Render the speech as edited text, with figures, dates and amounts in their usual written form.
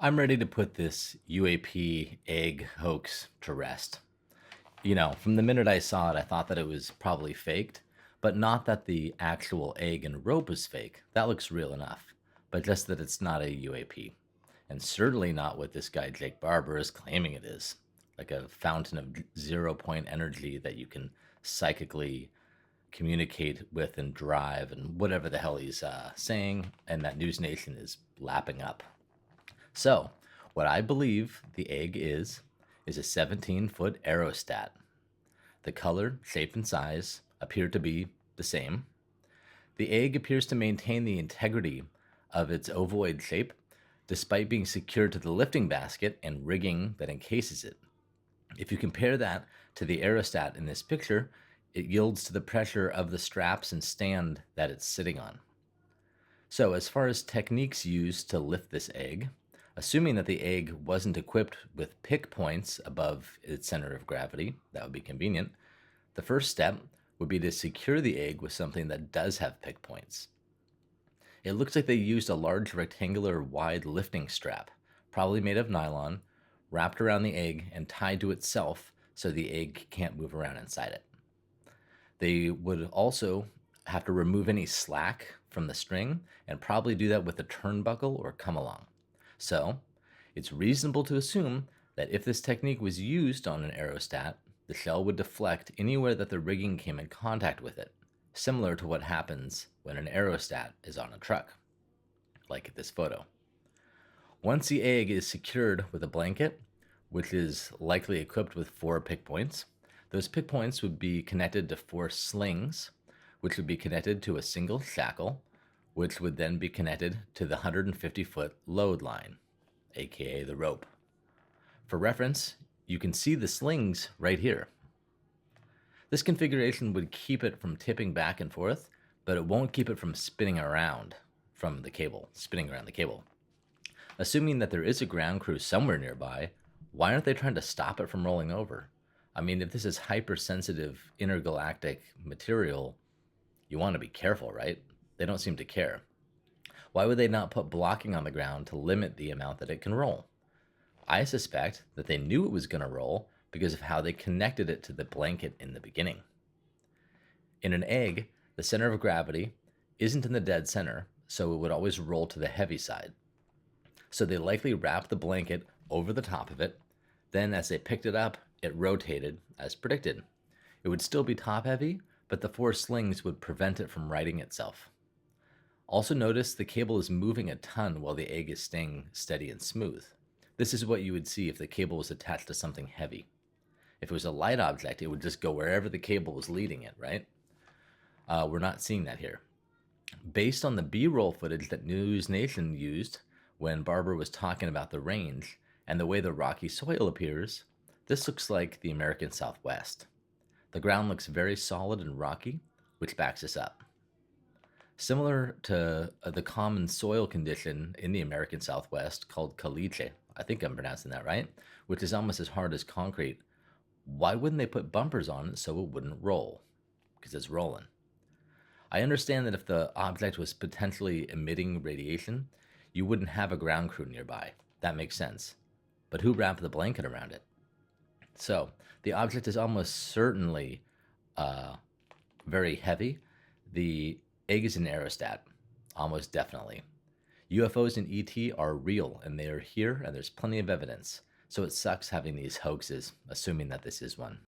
I'm ready to put this UAP egg hoax to rest. From the minute I saw it, I thought that it was probably faked, but not that the actual egg and rope is fake. That looks real enough, but just that it's not a UAP. And certainly not what this guy, Jake Barber, is claiming it is, like a fountain of 0 point energy that you can psychically communicate with and drive and whatever the hell he's saying, and that News Nation is lapping up. So, what I believe the egg is a 17-foot aerostat. The color, shape, and size appear to be the same. The egg appears to maintain the integrity of its ovoid shape despite being secured to the lifting basket and rigging that encases it. If you compare that to the aerostat in this picture, it yields to the pressure of the straps and stand that it's sitting on. So, as far as techniques used to lift this egg, assuming that the egg wasn't equipped with pick points above its center of gravity, that would be convenient, the first step would be to secure the egg with something that does have pick points. It looks like they used a large rectangular wide lifting strap, probably made of nylon, wrapped around the egg and tied to itself so the egg can't move around inside it. They would also have to remove any slack from the string and probably do that with a turnbuckle or come along. So, it's reasonable to assume that if this technique was used on an aerostat, the shell would deflect anywhere that the rigging came in contact with it, similar to what happens when an aerostat is on a truck, like this photo. Once the egg is secured with a blanket, which is likely equipped with 4 pick points, those pick points would be connected to 4 slings, which would be connected to a single shackle, which would then be connected to the 150-foot load line, aka the rope. For reference, you can see the slings right here. This configuration would keep it from tipping back and forth, but it won't keep it from spinning around the cable. Assuming that there is a ground crew somewhere nearby, why aren't they trying to stop it from rolling over? I mean, if this is hypersensitive intergalactic material, you want to be careful, right? They don't seem to care. Why would they not put blocking on the ground to limit the amount that it can roll? I suspect that they knew it was going to roll because of how they connected it to the blanket in the beginning. In an egg, the center of gravity isn't in the dead center, so it would always roll to the heavy side. So they likely wrapped the blanket over the top of it. Then, as they picked it up, it rotated as predicted. It would still be top heavy, but the 4 slings would prevent it from righting itself. Also notice the cable is moving a ton while the egg is staying steady and smooth. This is what you would see if the cable was attached to something heavy. If it was a light object, it would just go wherever the cable was leading it, right? We're not seeing that here. Based on the B-roll footage that News Nation used when Barber was talking about the range and the way the rocky soil appears, this looks like the American Southwest. The ground looks very solid and rocky, which backs us up. Similar to the common soil condition in the American Southwest called caliche, I think I'm pronouncing that right, which is almost as hard as concrete. Why wouldn't they put bumpers on it so it wouldn't roll? Because it's rolling. I understand that if the object was potentially emitting radiation, you wouldn't have a ground crew nearby. That makes sense. But who wrapped the blanket around it? So, the object is almost certainly very heavy. The egg is an aerostat, almost definitely. UFOs and ET are real, and they are here, and there's plenty of evidence. So it sucks having these hoaxes, assuming that this is one.